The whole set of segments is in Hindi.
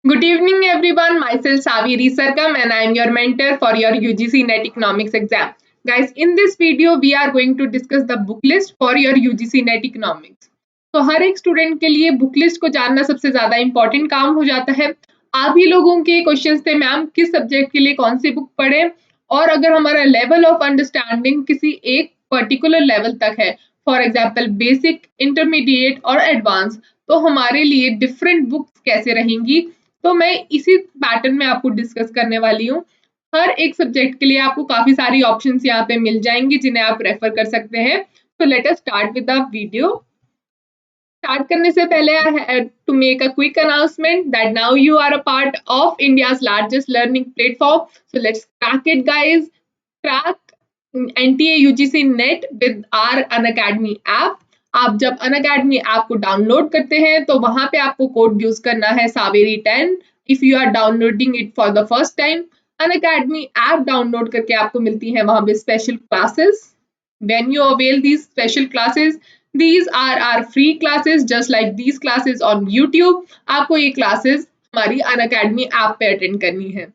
Good evening, everyone. Myself Saviri Sarkam, and I am your mentor for your UGC NET Economics exam. Guys, in this video, we are going to discuss the book list for your UGC NET Economics. तो हर एक स्टूडेंट के लिए बुक लिस्ट को जानना सबसे ज्यादा इंपॉर्टेंट काम हो जाता है। आप ही लोगों के क्वेश्चंस थे, मैम किस सब्जेक्ट के लिए कौन सी बुक पढ़े, और अगर हमारा लेवल ऑफ अंडरस्टैंडिंग किसी एक पर्टिकुलर लेवल तक है, फॉर एग्जाम्पल बेसिक, इंटरमीडिएट और एडवांस, तो हमारे लिए डिफरेंट बुक्स कैसे रहेंगी, तो मैं इसी पैटर्न में आपको डिस्कस करने वाली हूँ। हर एक सब्जेक्ट के लिए आपको काफी सारी ऑप्शंस यहाँ पे मिल जाएंगी जिन्हें आप रेफर कर सकते हैं। तो let us start with the video. Start करने से पहले I have to make a quick announcement that now you are a part of India's largest learning platform. So let's crack it guys, crack NTA UGC net with our Unacademy app. आप जब अनअकैडमी ऐप को डाउनलोड करते हैं तो वहां पे आपको कोड यूज करना है Saveri 10 if you are downloading it for the first time. Unacademy app download करके आपको मिलती है वहां पे special classes. When you avail these special classes, these are our free classes just like these classes on YouTube. आपको ये classes हमारी अनअकैडमी ऐप पे अटेंड करनी है।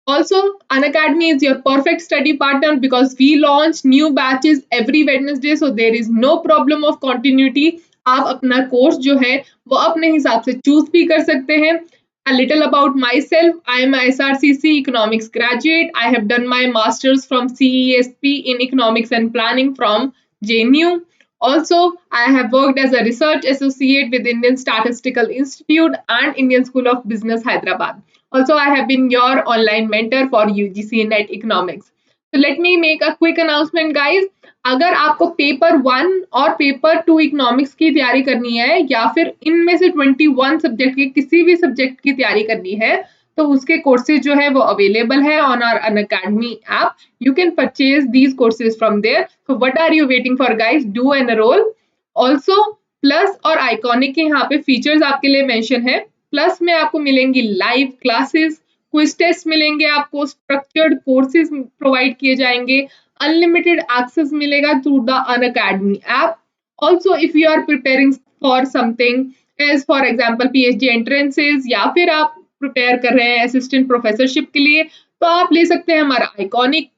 Also, Unacademy is your perfect study partner because we launch new batches every Wednesday, so there is no problem of continuity. आप अपना कोर्स जो है वो अपने हिसाब से चूज भी कर सकते हैं। A little about myself. I am a SRCC economics graduate. I have done my masters from CESP in economics and planning from JNU. Also, I have worked as a research associate with Indian Statistical Institute and Indian School of Business, Hyderabad. Also, I have been your online mentor for UGC NET Economics. So let me make a quick announcement, guys. अगर आपको पेपर 1 और पेपर 2 इकोनॉमिक्स की तैयारी करनी है या फिर इनमें से 21 सब्जेक्ट के किसी भी सब्जेक्ट की तैयारी करनी है, तो उसके कोर्सेज जो है वो अवेलेबल है on our Unacademy app. You can purchase these courses from there. So what are you waiting for guys, do enroll. Also plus और आइकॉनिक के यहाँ पे फीचर्स आपके लिए मेंशन है। प्लस में आपको मिलेंगी लाइव क्लासेस, क्विज टेस्ट मिलेंगे, आपको स्ट्रक्चर्ड कोर्सेज प्रोवाइड किए जाएंगे, unlimited access मिलेगा through the Unacademy app. Also, if you are preparing for something as for example PhD entrances या फिर आप प्रिपेयर कर रहे हैं असिस्टेंट प्रोफेसरशिप के लिए, तो आप ले सकते हैं हमारा आइकॉनिक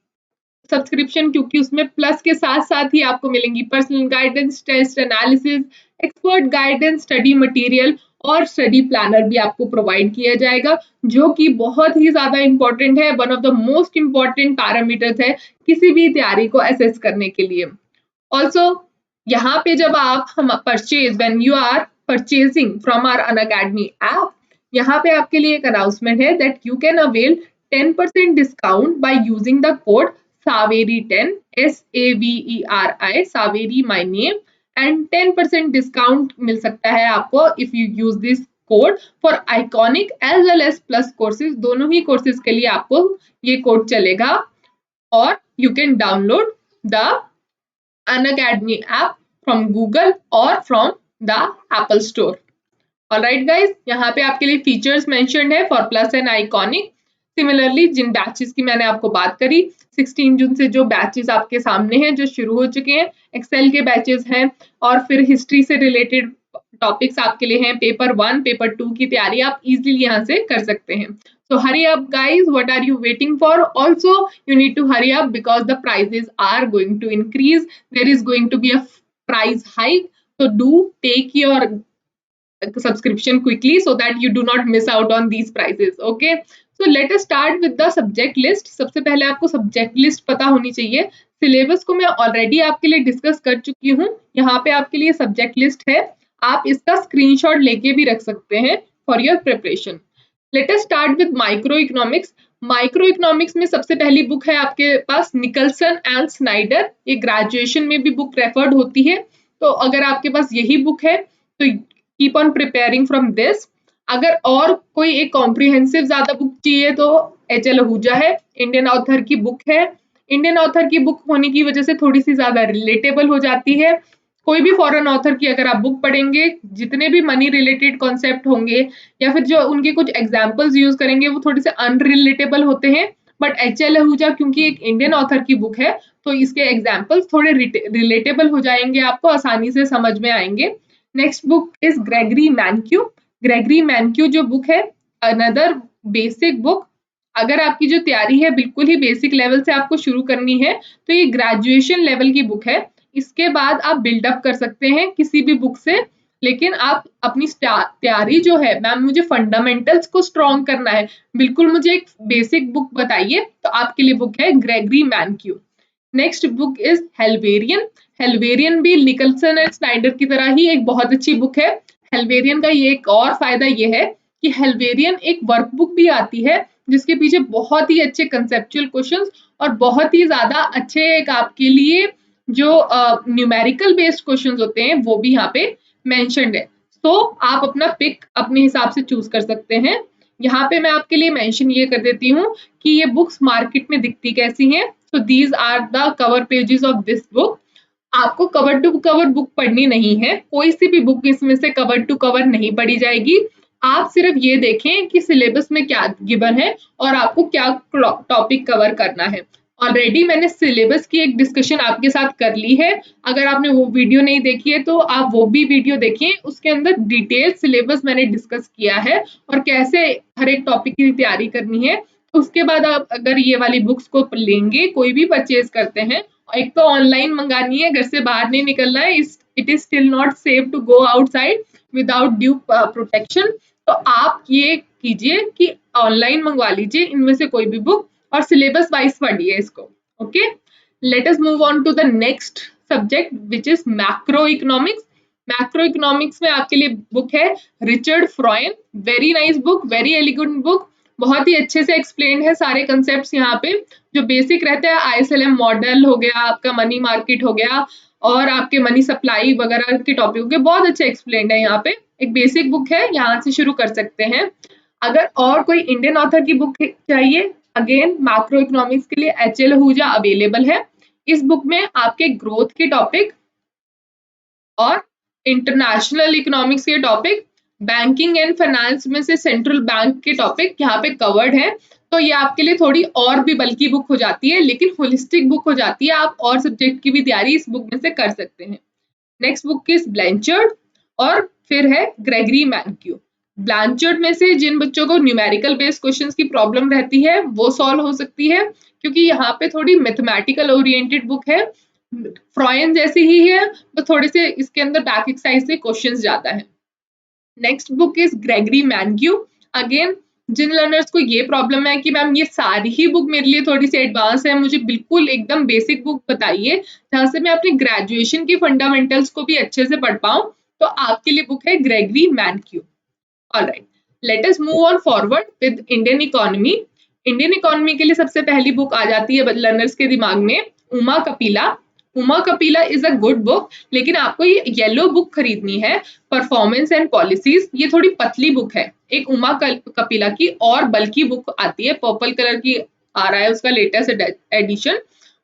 सब्सक्रिप्शन, क्योंकि उसमें प्लस के साथ साथ ही आपको मिलेंगी personal guidance, test analysis, expert guidance, study material और स्टडी प्लानर भी आपको प्रोवाइड किया जाएगा, जो कि बहुत ही ज्यादा इंपॉर्टेंट है। One of the most important parameters है किसी भी तैयारी को असेस करने के लिए। ऑल्सो यहाँ पे जब आप हम purchase when you are purchasing from our Unacademy app, यहाँ पे आपके लिए एक अनाउंसमेंट है that you can avail 10% discount by using the code Saveri 10 SAVERI, Saveri my name, and 10% discount मिल सकता है आपको if you use this code for iconic as well as plus courses. दोनों ही कोर्सेज के लिए आपको ये कोड चलेगा और you can download the Unacademy app from Google or from the Apple Store. Alright guys, यहाँ पे आपके लिए फीचर्स मेंशन्ड है for plus and iconic. Similarly जिन बैचेस की मैंने आपको बात करी, 16 जून से जो बैचेस आपके सामने हैं जो शुरू हो चुके हैं, एक्सेल के बैचेस हैं और फिर हिस्ट्री से रिलेटेड टॉपिक्स आपके लिए हैं। पेपर 1 पेपर 2 की तैयारी आप इजीली यहाँ से कर सकते हैं। So hurry up guys, what are you waiting for? Also you need to hurry up because the prices are going to increase. There is going to be a price hike, so do take your subscription quickly so that you do not miss out on these prices. Okay, so let us start with the subject list. सबसे पहले आपको subject list पता होनी चाहिए। सिलेबस को मैं ऑलरेडी आपके लिए डिस्कस कर चुकी हूँ। यहाँ पे आपके लिए सब्जेक्ट लिस्ट है, आप इसका स्क्रीनशॉट लेके भी रख सकते हैं for your preparation. Late us start with micro economics. Micro economics में सबसे पहली बुक है आपके पास निकलसन एंड स्नाइडर। ये ग्रेजुएशन में भी बुक रेफर्ड होती है, तो अगर आपके पास यही बुक है तो keep on preparing from this. अगर और कोई एक कॉम्प्रिहेंसिव ज्यादा बुक चाहिए तो HL आहूजा है, इंडियन ऑथर की बुक है। इंडियन ऑथर की बुक होने की वजह से थोड़ी सी ज्यादा रिलेटेबल हो जाती है। कोई भी फॉरेन ऑथर की अगर आप बुक पढ़ेंगे, जितने भी मनी रिलेटेड कॉन्सेप्ट होंगे या फिर जो उनके कुछ एग्जाम्पल्स यूज करेंगे वो थोड़े से अनरिलेटेबल होते हैं, बट HL आहूजा क्योंकि एक इंडियन ऑथर की बुक है तो इसके एग्जाम्पल्स थोड़े रिलेटेबल हो जाएंगे, आपको आसानी से समझ में आएंगे। Next book is Gregory Mankiw. Gregory Mankiw जो बुक है अनदर बेसिक बुक। अगर आपकी जो तैयारी है बिल्कुल ही बेसिक लेवल से आपको शुरू करनी है तो ये ग्रेजुएशन लेवल की बुक है। इसके बाद आप बिल्डअप कर सकते हैं किसी भी बुक से, लेकिन आप अपनी तैयारी जो है, मैम मुझे फंडामेंटल्स को स्ट्रॉन्ग करना है, बिल्कुल मुझे एक बेसिक बुक बताइए, तो आपके लिए बुक है ग्रेगरी मैनक्यू। Next book is हेल्वेरियन। हेल्वेरियन भी निकलसन एंड स्नाइडर की तरह ही एक बहुत अच्छी बुक है। हेल्वेरियन का ये एक और फायदा ये है कि हेल्वेरियन एक वर्कबुक भी आती है जिसके पीछे बहुत ही अच्छे कंसेप्चुअल क्वेश्चंस और बहुत ही ज्यादा अच्छे एक आपके लिए जो न्यूमेरिकल बेस्ड क्वेश्चंस होते हैं वो भी यहाँ पे मेंशन्ड है। तो आप अपना पिक अपने हिसाब से चूज कर सकते हैं। यहाँ पे मैं आपके लिए मेंशन ये कर देती हूँ कि ये बुक्स मार्केट में दिखती कैसी हैं। So these are the cover pages of this book. आपको कवर टू कवर बुक पढ़नी नहीं है, कोई सी भी बुक इसमें से कवर टू कवर नहीं पढ़ी जाएगी। आप सिर्फ ये देखें कि सिलेबस में क्या गिवन है और आपको क्या टॉपिक कवर करना है। ऑलरेडी मैंने सिलेबस की एक डिस्कशन आपके साथ कर ली है, अगर आपने वो वीडियो नहीं देखी है तो आप वो भी वीडियो देखिए, उसके अंदर डिटेल सिलेबस मैंने डिस्कस किया है और कैसे हर एक टॉपिक की तैयारी करनी है। उसके बाद आप अगर ये वाली बुक्स को लेंगे, कोई भी परचेज करते हैं, एक तो ऑनलाइन मंगानी है, घर से बाहर नहीं निकलना है, it is still not safe to go outside without due protection. तो आप ये कीजिए कि ऑनलाइन मंगवा लीजिए इनमें से कोई भी बुक और सिलेबस वाइज पढ़िए इसको। Okay, let us move on to the next subject which is macro economics. Macro economics में आपके लिए बुक है Richard Froyen. Very nice book, very elegant book, बहुत ही अच्छे से एक्सप्लेन है सारे कंसेप्ट्स यहाँ पे। जो बेसिक रहते हैं, आईएसएलएम मॉडल हो गया, आपका मनी मार्केट हो गया और आपके मनी सप्लाई वगैरह के टॉपिक हो गए, बहुत अच्छे एक्सप्लेन है यहाँ पे। एक बेसिक बुक है, यहाँ से शुरू कर सकते हैं। अगर और कोई इंडियन ऑथर की बुक चाहिए, अगेन मैक्रो इकोनॉमिक्स के लिए एचएल आहूजा अवेलेबल है। इस बुक में आपके ग्रोथ के टॉपिक और इंटरनेशनल इकोनॉमिक्स के टॉपिक, बैंकिंग एंड फाइनेंस में से सेंट्रल बैंक के टॉपिक यहाँ पे कवर्ड है। तो ये आपके लिए थोड़ी और भी बल्कि बुक हो जाती है, लेकिन होलिस्टिक बुक हो जाती है, आप और सब्जेक्ट की भी तैयारी इस बुक में से कर सकते हैं। नेक्स्ट बुक इज ब्लैंचर्ड और फिर है ग्रेगरी मैनक्यू। ब्लैंचर्ड में से जिन बच्चों को न्यूमेरिकल बेस्ड क्वेश्चंस की प्रॉब्लम रहती है वो सॉल्व हो सकती है, क्योंकि यहाँ पे थोड़ी मैथमेटिकल ओरिएंटेड बुक है। फ्रॉयन जैसी ही है, तो थोड़े से इसके अंदर बैक एक्सरसाइज से क्वेश्चंस ज्यादा है। Next book is Gregory Mankiw. Again जिन लर्नर्स को ये प्रॉब्लम है कि मैम ये सारी ही बुक मेरे लिए थोड़ी सी एडवांस है, मुझे बिल्कुल एकदम बेसिक बुक बताइए जहाँ से मैं अपनी ग्रेजुएशन की फंडामेंटल्स को भी अच्छे से पढ़ पाऊँ, तो आपके लिए बुक है Gregory Mankiw. Alright, let us move on forward with Indian economy. Indian economy के लिए सबसे पहली बुक आ जाती है लर्नर्स के दिमाग में, Uma Kapila. Uma Kapila is a good book, लेकिन आपको ये येलो बुक खरीदनी है, परफॉर्मेंस एंड पॉलिसीज। ये थोड़ी पतली बुक है। एक उमा कपिला की और बल्कि बुक आती है, पर्पल कलर की आ रहा है उसका लेटेस्ट एडिशन,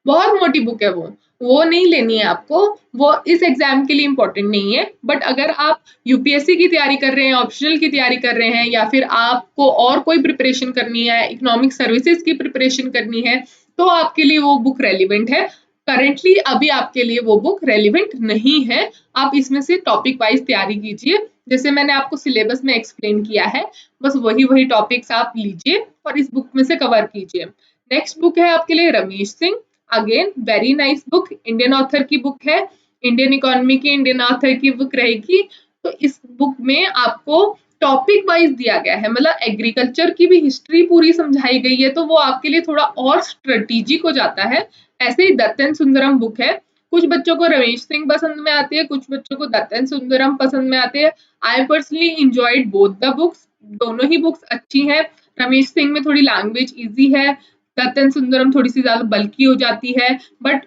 बहुत मोटी बुक है वो नहीं लेनी है आपको, वो इस एग्जाम के लिए इंपॉर्टेंट नहीं है। बट अगर आप यूपीएससी की तैयारी कर रहे हैं, ऑप्शनल की तैयारी कर रहे हैं, या फिर आपको और कोई प्रिपरेशन करनी है, इकोनॉमिक सर्विसेज की प्रिपरेशन करनी है, तो आपके लिए वो बुक रेलिवेंट है। करेंटली अभी आपके लिए वो बुक रेलिवेंट नहीं है, आप इसमें से टॉपिक वाइज तैयारी कीजिए, जैसे मैंने आपको सिलेबस में एक्सप्लेन किया है, बस वही टॉपिक्स आप लीजिए और इस बुक में से कवर कीजिए। नेक्स्ट बुक है आपके लिए Ramesh Singh. Again very nice book, Indian author की बुक है, इंडियन इकोनॉमी की इंडियन ऑथर की बुक रहेगी। तो इस बुक में आपको टॉपिक वाइज दिया गया है, मतलब एग्रीकल्चर की भी हिस्ट्री पूरी समझाई गई है, तो वो आपके लिए थोड़ा और स्ट्रेटेजिक हो जाता है। ऐसे ही दत्तन सुंदरम बुक है, कुछ बच्चों को रमेश सिंह पसंद में आती है, कुछ बच्चों को दत्तन सुंदरम पसंद में आते हैं। I personally enjoyed both the books, दोनों ही बुक्स अच्छी हैं। रमेश सिंह में थोड़ी लैंग्वेज इजी है, दत्तन सुंदरम थोड़ी सी ज्यादा बल्कि हो जाती है, बट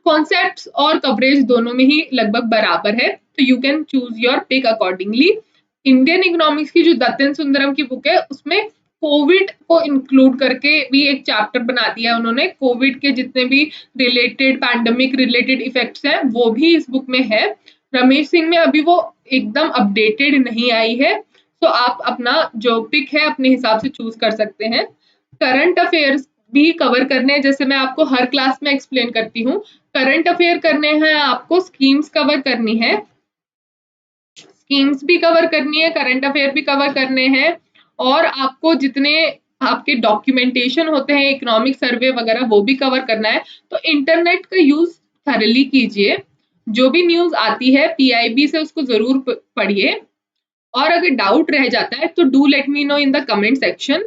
कॉन्सेप्ट्स और कवरेज दोनों में ही लगभग बराबर है, तो you can choose your pick accordingly. Indian economics की जो दत्तन सुंदरम की बुक है उसमें कोविड को इंक्लूड करके भी एक चैप्टर बना दिया है उन्होंने, कोविड के जितने भी रिलेटेड पैंडेमिक रिलेटेड इफेक्ट्स हैं वो भी इस बुक में है। रमेश सिंह में अभी वो एकदम अपडेटेड नहीं आई है, तो आप अपना जो पिक है अपने हिसाब से चूज कर सकते हैं। करंट अफेयर्स भी कवर करने हैं, जैसे मैं आपको हर क्लास में एक्सप्लेन करती हूँ। करंट अफेयर करने हैं आपको, स्कीम्स कवर करनी है, स्कीम्स भी कवर करनी है, करंट अफेयर भी कवर करने हैं, और आपको जितने आपके डॉक्यूमेंटेशन होते हैं, इकोनॉमिक सर्वे वगैरह, वो भी कवर करना है। तो इंटरनेट का यूज थरली कीजिए, जो भी न्यूज आती है PIB से उसको जरूर पढ़िए, और अगर डाउट रह जाता है तो do let me know in the comment section.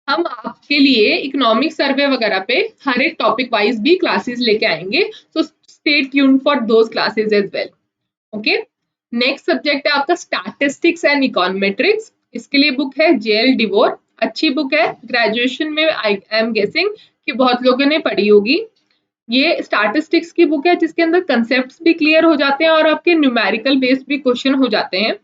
हम आपके लिए इकोनॉमिक सर्वे वगैरह पे हर एक टॉपिक वाइज भी क्लासेस लेके आएंगे, तो stay tuned for those classes as well. Okay, next subject है आपका स्टैटिस्टिक्स एंड इकोनोमेट्रिक्स। इसके लिए बुक है JL डिवोर, अच्छी बुक है, ग्रेजुएशन में आई एम गेसिंग कि बहुत लोगों ने पढ़ी होगी। ये स्टैटिस्टिक्स की बुक है जिसके अंदर कंसेप्ट्स भी क्लियर हो जाते हैं और आपके न्यूमेरिकल बेस्ड भी क्वेश्चन हो जाते हैं।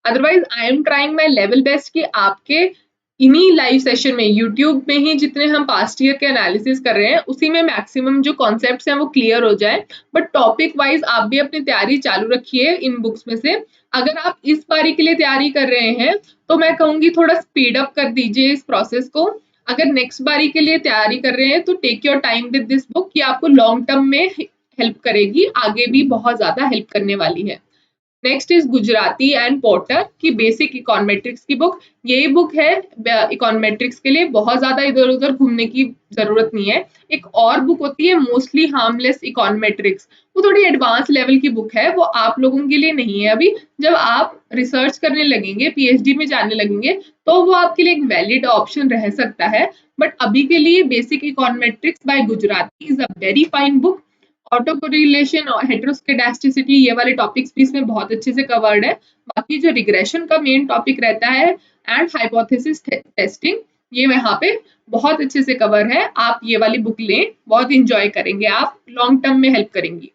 Otherwise I am trying my level best कि आपके इन्हीं लाइव सेशन में, यूट्यूब में ही जितने हम पास्ट ईयर के एनालिसिस कर रहे हैं, उसी में मैक्सिमम जो कॉन्सेप्ट्स हैं वो क्लियर हो जाए। बट टॉपिक वाइज आप भी अपनी तैयारी चालू रखिए इन बुक्स में से। अगर आप इस बारी के लिए तैयारी कर रहे हैं तो मैं कहूंगी थोड़ा स्पीड अप कर दीजिए इस प्रोसेस को। अगर नेक्स्ट बारी के लिए तैयारी कर रहे हैं तो take your time with this book, कि आपको लॉन्ग टर्म में हेल्प करेगी, आगे भी बहुत ज्यादा हेल्प करने वाली है। Next is Gujarati and porter की बेसिक इकोनॉमेट्रिक्स की बुक। यही बुक है इकोनॉमेट्रिक्स के लिए, बहुत ज्यादा इधर उधर घूमने की जरूरत नहीं है। एक और बुक होती है मोस्टली हार्मलेस इकोनॉमेट्रिक्स, वो थोड़ी एडवांस लेवल की बुक है, वो आप लोगों के लिए नहीं है। अभी जब आप रिसर्च करने लगेंगे, PhD में जाने लगेंगे, तो वो आपके लिए एक वैलिड ऑप्शन रह सकता है। बट अभी के लिए basic econometrics by Gujarati is a very fine book. Auto correlation और हेटेरोस्केडास्टिसिटी, ये वाले टॉपिक्स भी इसमें बहुत अच्छे से कवर्ड है। बाकी जो रिग्रेशन का मेन टॉपिक रहता है एंड हाइपोथेसिस टेस्टिंग, ये यहाँ पे बहुत अच्छे से कवर है। आप ये वाली बुक लें, बहुत इंजॉय करेंगे आप, लॉन्ग टर्म में हेल्प करेंगी।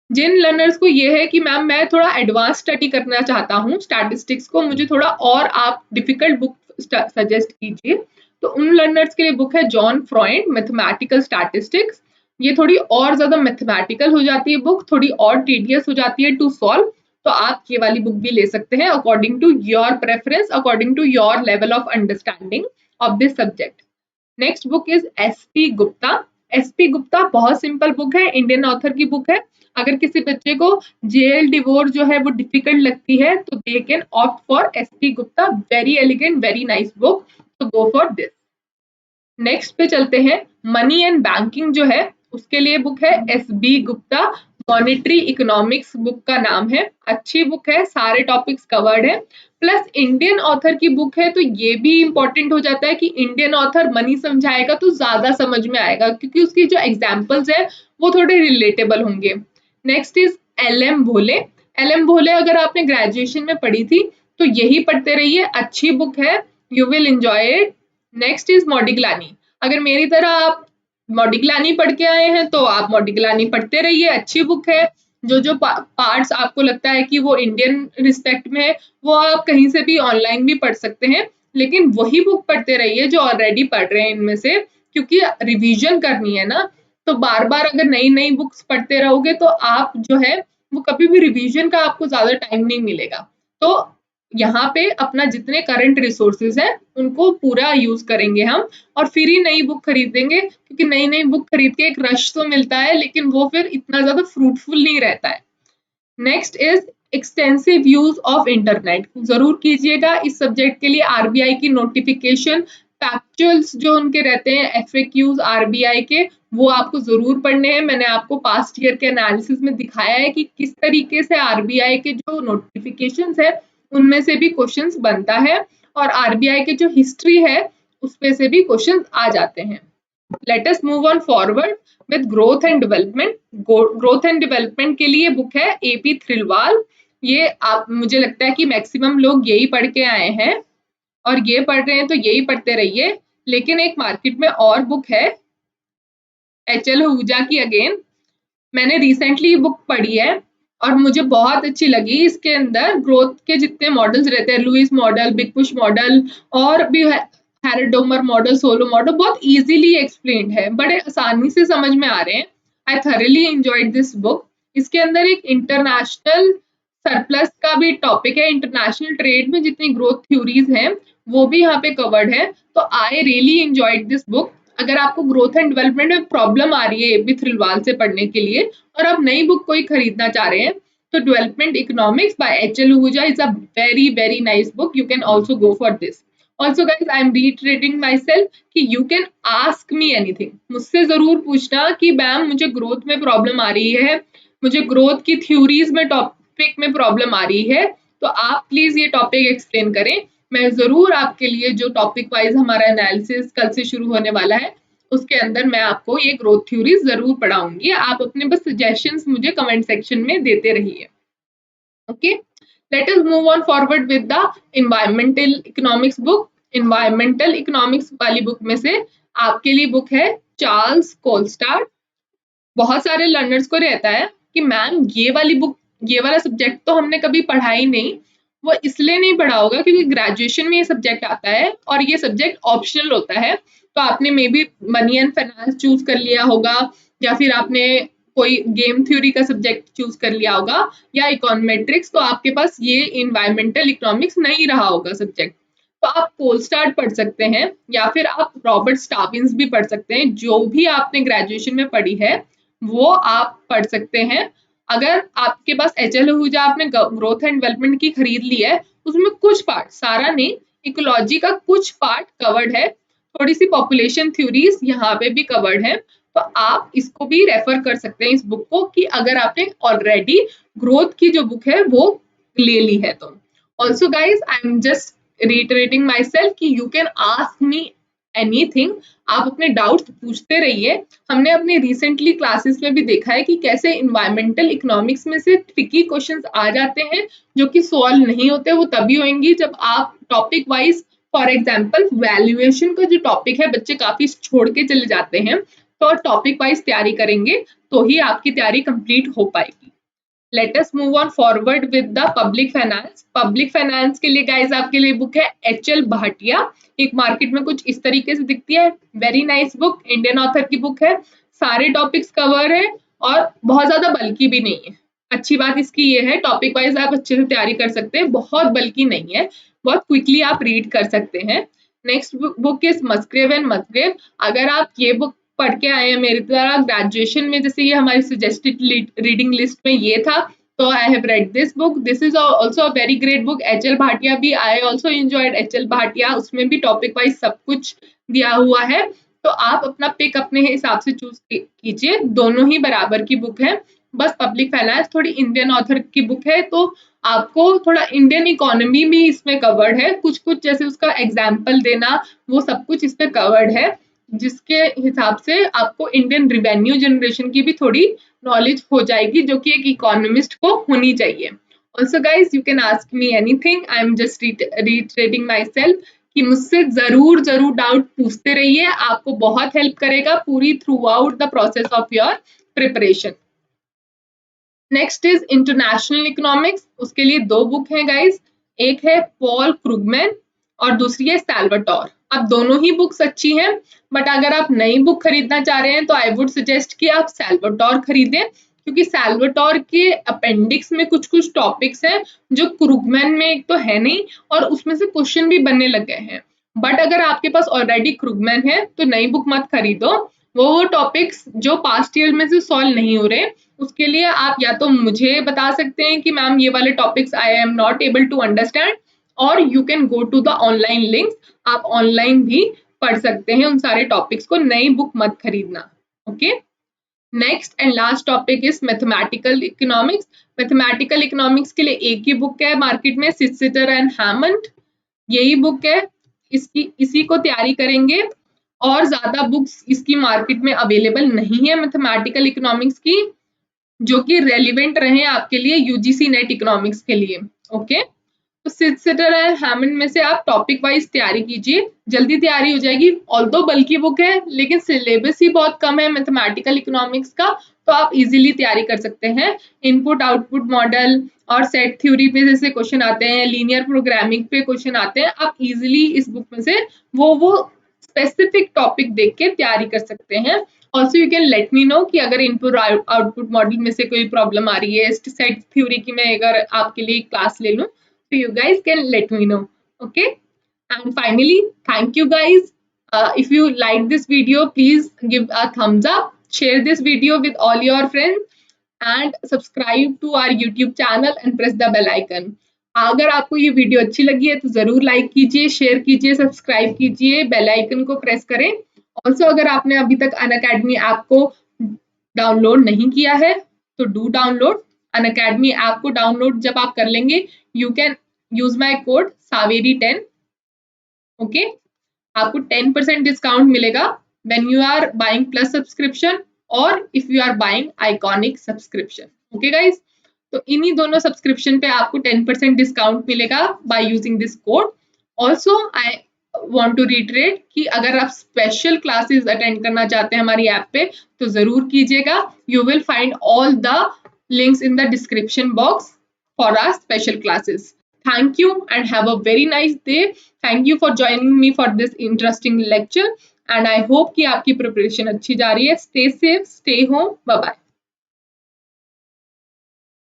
जिन लर्नर्स को ये है कि मैम मैं थोड़ा एडवांस स्टडी करना चाहता हूँ स्टैटिस्टिक्स को, मुझे थोड़ा और आप डिफिकल्ट बुक सजेस्ट कीजिए, तो उन लर्नर्स के लिए बुक है जॉन फ्रॉइड मैथमेटिकल स्टैटिस्टिक्स। ये थोड़ी और ज्यादा मैथमेटिकल हो जाती है बुक, थोड़ी और टीडियस हो जाती है टू सॉल्व, तो आप ये वाली बुक भी ले सकते हैं according to your preference, according to your level of understanding of this subject. Next book is SP Gupta. SP Gupta बहुत सिंपल बुक है, इंडियन ऑथर की बुक है। अगर किसी बच्चे को JL डिवोर जो है वो डिफिकल्ट लगती है तो they can opt for SP Gupta, very elegant, very nice book, तो गो फॉर दिस। नेक्स्ट पे चलते हैं, मनी एंड बैंकिंग जो है उसके लिए बुक है SB Gupta, monetary economics book का नाम है। अच्छी बुक है, सारे टॉपिक्स कवर्ड है, प्लस इंडियन ऑथर की बुक है, तो ये भी इंपॉर्टेंट हो जाता है कि इंडियन ऑथर मनी समझाएगा तो ज्यादा समझ में आएगा, क्योंकि उसकी जो एग्जाम्पल्स है वो थोड़े रिलेटेबल होंगे। Next is LM Bhole. LM भोले अगर आपने ग्रेजुएशन में पढ़ी थी तो यही पढ़ते रहिए, अच्छी बुक है, you will enjoy it. Next is Modigliani. अगर मेरी तरह आप मॉडिग्लानी पढ़ के आए हैं तो आप मॉडिग्लानी पढ़ते रहिए, अच्छी बुक है। जो जो पार्ट्स आपको लगता है कि वो इंडियन रिस्पेक्ट में है, वो आप कहीं से भी ऑनलाइन भी पढ़ सकते हैं, लेकिन वही बुक पढ़ते रहिए जो ऑलरेडी पढ़ रहे हैं इनमें से, क्योंकि रिवीजन करनी है ना। तो बार बार अगर नई नई बुक्स पढ़ते रहोगे तो आप जो है वो कभी भी रिवीजन का आपको ज्यादा टाइम नहीं मिलेगा। तो यहाँ पे अपना जितने करंट रिसोर्सेज है उनको पूरा यूज करेंगे हम, और फिर ही नई बुक खरीदेंगे, क्योंकि नई नई बुक खरीद के एक रश तो मिलता है लेकिन वो फिर इतना ज्यादा फ्रूटफुल नहीं रहता है। Next is extensive use of internet, जरूर कीजिएगा इस सब्जेक्ट के लिए। RBI की नोटिफिकेशन, फैक्चुअल्स जो उनके रहते हैं, FAQs RBI के, वो आपको जरूर पढ़ने हैं। मैंने आपको पास्ट ईयर के एनालिसिस में दिखाया है कि किस तरीके से RBI के जो नोटिफिकेशंस है उनमें से भी क्वेश्चंस बनता है, और RBI के जो हिस्ट्री है उसमें से भी क्वेश्चंस आ जाते हैं। Late us move on forward with growth and development. Growth and development के लिए बुक है AP थ्रिलवाल। ये आप, मुझे लगता है कि मैक्सिमम लोग यही पढ़ के आए हैं और ये पढ़ रहे हैं, तो यही पढ़ते रहिए। लेकिन एक मार्केट में और बुक है HL आहूजा की, अगेन मैंने रिसेंटली बुक पढ़ी है और मुझे बहुत अच्छी लगी। इसके अंदर ग्रोथ के जितने मॉडल्स रहते हैं, Lewis model, big push model, और भी हैरोडोमर मॉडल, सोलो मॉडल, बहुत इजीली एक्सप्लेन्ड है, बड़े आसानी से समझ में आ रहे हैं। I thoroughly enjoyed this book. इसके अंदर एक इंटरनेशनल सरप्लस का भी टॉपिक है, इंटरनेशनल ट्रेड में जितनी ग्रोथ थ्योरीज हैं वो भी यहाँ पे कवर्ड है, तो I really enjoyed this book. अगर आपको ग्रोथ एंड डेवलपमेंट में प्रॉब्लम आ रही है AP थ्रिलवाल से पढ़ने के लिए और आप नई बुक कोई खरीदना चाह रहे हैं, तो development economics by HL Ahuja is a very very nice book, you can also go for this. Also guys I am retreating myself कि you can ask me anything, मुझसे जरूर पूछना कि मैम मुझे ग्रोथ में प्रॉब्लम आ रही है, मुझे ग्रोथ की थ्योरीज में टॉपिक में प्रॉब्लम आ रही है, तो आप प्लीज ये टॉपिक एक्सप्लेन करें। मैं जरूर आपके लिए जो टॉपिक वाइज हमारा एनालिसिस कल से शुरू होने वाला है उसके अंदर मैं आपको ये ग्रोथ थ्योरीज जरूर पढ़ाऊंगी। आप अपने बस सजेशंस मुझे कमेंट सेक्शन में देते रहिए। Okay, let us move on forward with the environmental economics book. Environmental economics वाली बुक में से आपके लिए बुक है चार्ल्स कोलस्टार्ट। बहुत सारे लर्नर्स को रहता है कि मैम ये वाली बुक, ये वाला सब्जेक्ट तो हमने कभी पढ़ा ही नहीं। वो इसलिए नहीं पढ़ा होगा क्योंकि ग्रेजुएशन में ये सब्जेक्ट आता है और ये सब्जेक्ट ऑप्शनल होता है। तो आपने may be money and finance choose कर लिया होगा, या फिर आपने कोई गेम थ्योरी का सब्जेक्ट चूज कर लिया होगा, या इकोनॉमेट्रिक्स, तो आपके पास ये इन्वायरमेंटल इकोनॉमिक्स नहीं रहा होगा सब्जेक्ट। तो आप कोलस्टार्ट पढ़ सकते हैं या फिर आप रॉबर्ट स्टाविन्स भी पढ़ सकते हैं। जो भी आपने ग्रेजुएशन में पढ़ी है वो आप पढ़ सकते हैं। अगर आपके पास एचएल आहूजा आपने ग्रोथ एंड डेवलपमेंट की खरीद ली है, उसमें कुछ पार्ट, सारा नहीं, इकोलॉजी का कुछ पार्ट कवर्ड है, थोड़ी सी पॉपुलेशन थ्योरीज यहाँ पे भी कवर्ड है। तो आप इसको भी रेफर कर सकते हैं इस बुक को, कि अगर आपने ऑलरेडी ग्रोथ की जो बुक है वो ले ली है तो। Also guys I am just reiterating myself कि you can ask me anything, आप अपने डाउट्स पूछते रहिए। हमने अपने रिसेंटली क्लासेस में भी देखा है कि कैसे इन्वायरमेंटल इकोनॉमिक्स में से ट्रिकी क्वेश्चंस आ जाते हैं जो कि सॉल्व नहीं होते। वो तभी होंगी जब आप topic wise, for example valuation का जो टॉपिक है बच्चे काफी छोड़ के चले जाते हैं, तो टॉपिक वाइज तैयारी करेंगे तो ही आपकी तैयारी कंप्लीट हो पाएगी। Late us move on forward with the public finance. Public finance के लिए गाइस आपके लिए बुक है एच.एल. भाटिया। एक मार्केट में कुछ इस तरीके से दिखती है, very nice book, Indian author की बुक है, सारे टॉपिक्स कवर है और बहुत ज्यादा बल्कि भी नहीं है। अच्छी बात इसकी ये है, टॉपिक वाइज आप अच्छे से तैयारी कर सकते हैं, बहुत बल्कि नहीं है, बहुत क्विकली आप रीड कर सकते हैं। Next book is Musgrave and Musgrave. अगर आप ये बुक पढ़ के आए हैं मेरे द्वारा ग्रेजुएशन में, जैसे ये हमारी सजेस्टेड रीडिंग लिस्ट में ये था, तो I have read this book, this is also a very great book. H L. Bhatia भी, I also enjoyed H L. Bhatia, उसमें भी टॉपिक वाइज सब कुछ दिया हुआ है। तो आप अपना पिक अपने हिसाब से चूज कीजिए, दोनों ही बराबर की बुक है। बस पब्लिक फाइनेंस थोड़ी इंडियन ऑथर की बुक है, तो आपको थोड़ा इंडियन इकोनॉमी भी इसमें कवर्ड है, कुछ कुछ जैसे उसका एग्जाम्पल देना, वो सब कुछ इसमें कवर्ड है, जिसके हिसाब से आपको इंडियन रिवेन्यू जनरेशन की भी थोड़ी नॉलेज हो जाएगी, जो कि एक इकोनॉमिस्ट को होनी चाहिए। Also guys you can ask me anything, I am just retreating myself कि मुझसे जरूर जरूर डाउट पूछते रहिए, आपको बहुत हेल्प करेगा पूरी through out the process of your preparation. Next is international economics. उसके लिए दो बुक हैं गाइज, एक है पॉल क्रुगमैन और दूसरी है सैल्वाटोर। अब दोनों ही बुक्स अच्छी हैं, बट अगर आप नई बुक खरीदना चाह रहे हैं तो आई वुड सजेस्ट कि आप सैल्वाटोर खरीदें, क्योंकि सैल्वाटोर के अपेंडिक्स में कुछ कुछ टॉपिक्स हैं जो क्रुगमैन में एक तो है नहीं, और उसमें से क्वेश्चन भी बनने लग गए हैं। बट अगर आपके पास ऑलरेडी क्रुगमैन है तो नई बुक मत खरीदो, वो टॉपिक्स जो पास्ट ईयर में से सॉल्व नहीं हो रहे, उसके लिए आप या तो मुझे बता सकते हैं कि मैम ये वाले topics I am not able to understand, और you can go to the online links, आप ऑनलाइन भी पढ़ सकते हैं उन सारे टॉपिक्स को, नई बुक मत खरीदना। Okay, next and last topic is mathematical economics. Mathematical economics के लिए एक ही बुक है मार्केट में, सिस्टर एंड हैमंड, यही बुक है, इसी को तैयारी करेंगे, और ज्यादा बुक्स इसकी मार्केट में अवेलेबल नहीं है मैथमेटिकल इकोनॉमिक्स की, जो कि रेलिवेंट रहे आपके लिए यूजीसी नेट इकोनॉमिक्स के लिए। ओके, तो सिटर एंड हैमंड में से आप टॉपिक वाइज तैयारी कीजिए, जल्दी तैयारी हो जाएगी। ऑल्दो बल्कि बुक है लेकिन सिलेबस ही बहुत कम है मैथमेटिकल इकोनॉमिक्स का, तो आप इजीली तैयारी कर सकते हैं। इनपुट आउटपुट मॉडल और सेट थ्योरी पे जैसे क्वेश्चन आते हैं, लीनियर प्रोग्रामिंग पे क्वेश्चन आते हैं, आप इजीली इस बुक में से वो स्पेसिफिक टॉपिक देख के तैयारी कर सकते हैं। Also you can let me know कि अगर इनपुट आउटपुट मॉडल में से कोई प्रॉब्लम आ रही है, सेट थ्योरी की मैं अगर आपके लिए क्लास ले लूं, so you guys can let me know. Okay, and finally thank you guys. If you like this video, please give a thumbs up, share this video with all your friends, and subscribe to our YouTube channel and press the bell icon. अगर आपको ये वीडियो अच्छी लगी है तो जरूर लाइक कीजिए, शेयर कीजिए, सब्सक्राइब कीजिए, बेल आइकन को प्रेस करें। ऑल्सो अगर आपने अभी तक अनअकैडमी ऐप को डाउनलोड नहीं किया है तो डू डाउनलोड। अनअकैडमी ऐप को डाउनलोड जब आप कर लेंगे, you can use my code सावेरी10। ओके, आपको 10% डिस्काउंट मिलेगा when you are buying plus subscription और if you are buying iconic subscription. Okay guys, तो इन्हीं दोनों सब्सक्रिप्शन पे आपको 10% डिस्काउंट मिलेगा by using this code. Also I want to reiterate कि अगर आप स्पेशल क्लासेस अटेंड करना चाहते हैं हमारी ऐप पे तो जरूर कीजिएगा। You will find all the links in the description box for our special classes. Thank you and have a very nice day. Thank you for joining me for this interesting lecture and I hope कि आपकी preparation अच्छी जा रही है. Stay safe, stay home. Bye bye.